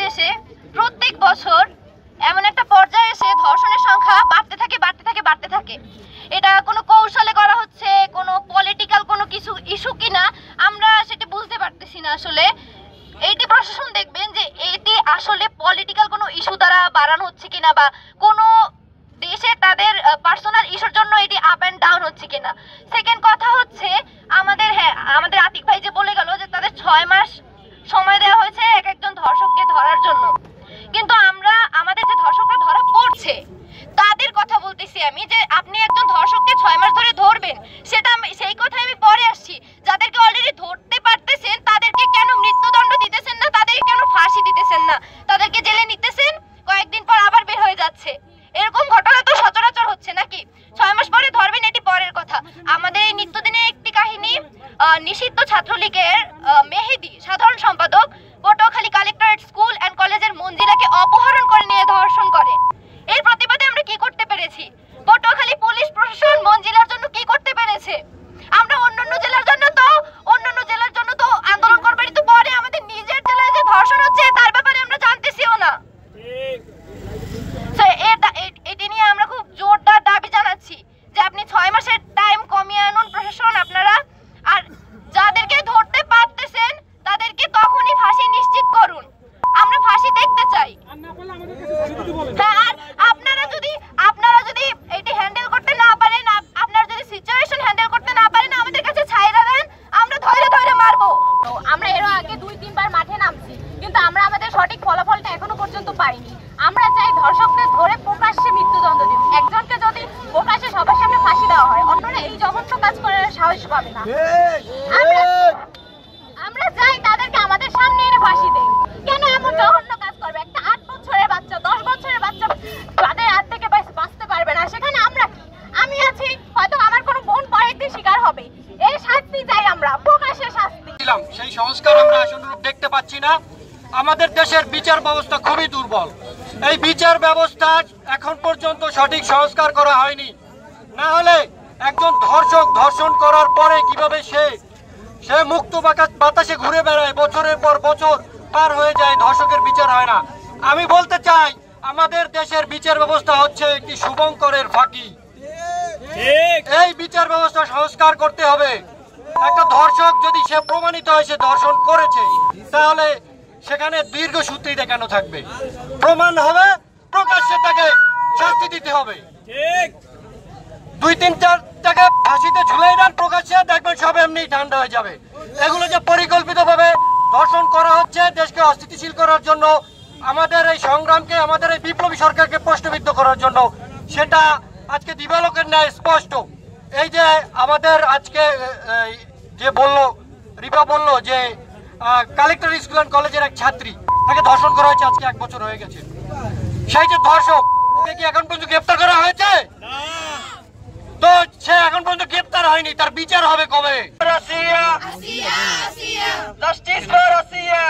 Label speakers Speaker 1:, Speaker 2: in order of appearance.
Speaker 1: বাংলাদেশে প্রত্যেক বছর এমন একটা পর্যায়ে এসে ধর্ষণের সংখ্যা বাড়তে থাকে। এটা কোনো কৌশলে করা হচ্ছে, কোনো পলিটিক্যাল কোনো কিছু ইস্যু কিনা আমরা সেটা বুঝতে পারতেছি না। আসলে এইটি প্রশাসন দেখবেন যে এটি আসলে পলিটিক্যাল কোনো ইস্যু দ্বারা বাড়ানো হচ্ছে কিনা, বা কোনো দেশে তাদের পার্সোনাল ইস্যুর জন্য এটি আপ অ্যান্ড ডাউন হচ্ছে কিনা। সেকেন্ড কথা হচ্ছে আমাদের আতিক ভাই যে বলে গেল যে তাদের 6 মাস সময় দেওয়া হয়েছে এক একজন ধর্ষককে ধরার জন্য, কিন্তু আমাদের যে ধর্ষকরা ধরা পড়ছে তাদের কথা বলতেছি আমি, যে আপনি একজন ধর্ষককে 6 মাস ধরে ধরবেন, সেই কথাই আমি পরে আসছি। যাদেরকে অলরেডি ধরতে পারতেছেন তাদেরকে কেন মৃত্যুদণ্ড দিতেছেন না, তাদেরকে কেন ফাঁসি দিতেছেন না, তাদেরকে জেলে নিতেছেন, কয়েকদিন পর আবার বের হয়ে যাচ্ছে। এরকম ঘটনা তো সচরাচর হচ্ছে নাকি? 6 মাস পরে ধরবেন এটি পরের কথা। আমাদের এই নিত্যদিনের একটি কাহিনী, নিষিদ্ধ ছাত্রলীগের মেহেদি সাধারণ সম্পাদক পটুয়াখালী কালেক্টরেট স্কুল অ্যান্ড কলেজের মঞ্জিলাকে অপহরণ করে নিয়ে ধর্ষণ করে। এর প্রতিবাদে আমরা কি করতে পেরেছি? পটুয়াখালী পুলিশ প্রশাসন মঞ্জিলার জন্য কি করতে পেরেছে? আমরা অন্যান্য জেলার জন্য তো আন্দোলন করবারই তো পরে আমাদের নিজের জেলায় যে ধর্ষণ হচ্ছে তার ব্যাপারে আমরা জানতেছিও না। এটি নিয়ে আমরা খুব জোরদার দাবি জানাচ্ছি যে আপনি 6 মাসের টাইম কমিয়ে আনুন প্রশাসন আপনারা, আর যাদেরকে ধরতে পারতেছেন তাদেরকে তখনই ফাঁসি নিশ্চিত করুন। আমরা ফাঁসি দেখতে চাই। আর আপনারা যদি এটি হ্যান্ডেল করতে না পারেন, আপনারা যদি সিচুয়েশন হ্যান্ডেল করতে না পারেন, আমাদের কাছে ছাইরা দেন, আমরা ধরে মারবো।
Speaker 2: আমরা এর আগে 2-3 বার মাঠে নামছি, কিন্তু আমরা আমাদের সঠিক ফলাফলটা এখনো পর্যন্ত পাইনি। আমরা চাই ধর্ষকদের ধরে প্রকাশ্যে মৃত্যুদণ্ড দিন। একজনকে যদি প্রকাশ্যে সবার সামনে ফাঁসি দেওয়া হয়, অন্যরা এই জঘন্য কাজ করার সাহস পাবে না। আমরা চাই তাদেরকে আমাদের সামনে এনে ফাঁসি দেন। কেন এমন জঘন্য কাজ করবে? একটা 8 বছরের বাচ্চা, 10 বছরের বাচ্চা তাদের হাত থেকে বাঁচতে পারবে না, সেখানে আমরা কি? আমি আছি, হয়তো আমার কোনো বোন পরের দিন শিকার হবে। এই শাস্তি চাই আমরা, প্রকাশ্যে শাস্তি।
Speaker 3: সেই সংস্কার আমরা আশানুরূপ দেখতে পাচ্ছি না। আমাদের দেশের বিচার ব্যবস্থা খুবই দুর্বল। এই বিচার ব্যবস্থা এখন পর্যন্ত সঠিক সংস্কার করা হয়নি। না হলে একজন ধর্ষক ধর্ষণ করার পরে কিভাবে সে মুক্ত বাতাসে ঘুরে বেড়ায়, বছরের পর বছর পার হয়ে যায়, ধর্ষকের বিচার হয় না। আমি বলতে চাই আমাদের দেশের বিচার ব্যবস্থা হচ্ছে একটি শুভঙ্করের ফাঁকি। এই বিচার ব্যবস্থা সংস্কার করতে হবে। একটা ধর্ষক যদি সে প্রমাণিত হয় সে ধর্ষণ করেছে, তাহলে সেখানে দীর্ঘসূত্রিতা কেন থাকবে? প্রমাণ হবে, প্রকাশ্যে তাকে শাস্তি দিতে হবে। 2-3-4টাকে ফাঁসিতে ঝুলাই দেন প্রকাশ্যে, দেখবেন সব এমনি ঠান্ডা হয়ে যাবে। এগুলো যে পরিকল্পিতভাবে ধর্ষণ করা হচ্ছে দেশকে অস্থিতিশীল করার জন্য, আমাদের এই সংগ্রামকে, আমাদের এই বিপ্লবী সরকারকে প্রশ্নবিদ্ধ করার জন্য, সেটা আজকে দিবালোকের ন্যায় স্পষ্ট। এই যে আমাদের আজকে যে রিপা বলল যে কালেক্টর স্কুল অ্যান্ড কলেজের এক ছাত্রী, তাকে ধর্ষণ করা হয়েছে আজকে 1 বছর হয়ে গেছে। সেই যে ধর্ষক, ওকে কি এখন পর্যন্ত গ্রেফতার করা হয়েছে? তো সে এখন পর্যন্ত গ্রেফতার হয়নি, তার বিচার হবে কবে? Russia, justice for Russia.